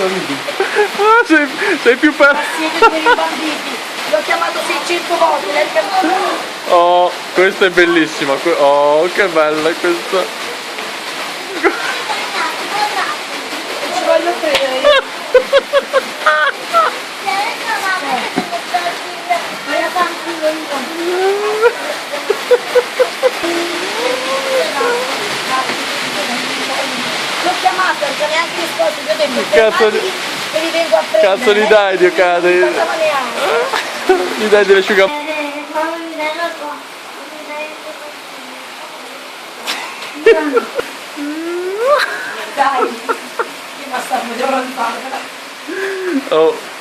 sorridi. Ah, sei più per... Siete dei banditi. L'ho chiamato 600 volte, l'hai chiamato. Oh, questa è bellissima. Oh, che bella questa. Ci voglio credere io. L'ho chiamata, non c'è neanche risposto, gli ho detto Cazzo di- e vi vengo a prendere. Cazzo gli dai, Dio cade. Non parlava neanche. Gli dai dell'asciugamano. Dai, che basta, devo lontano. Oh.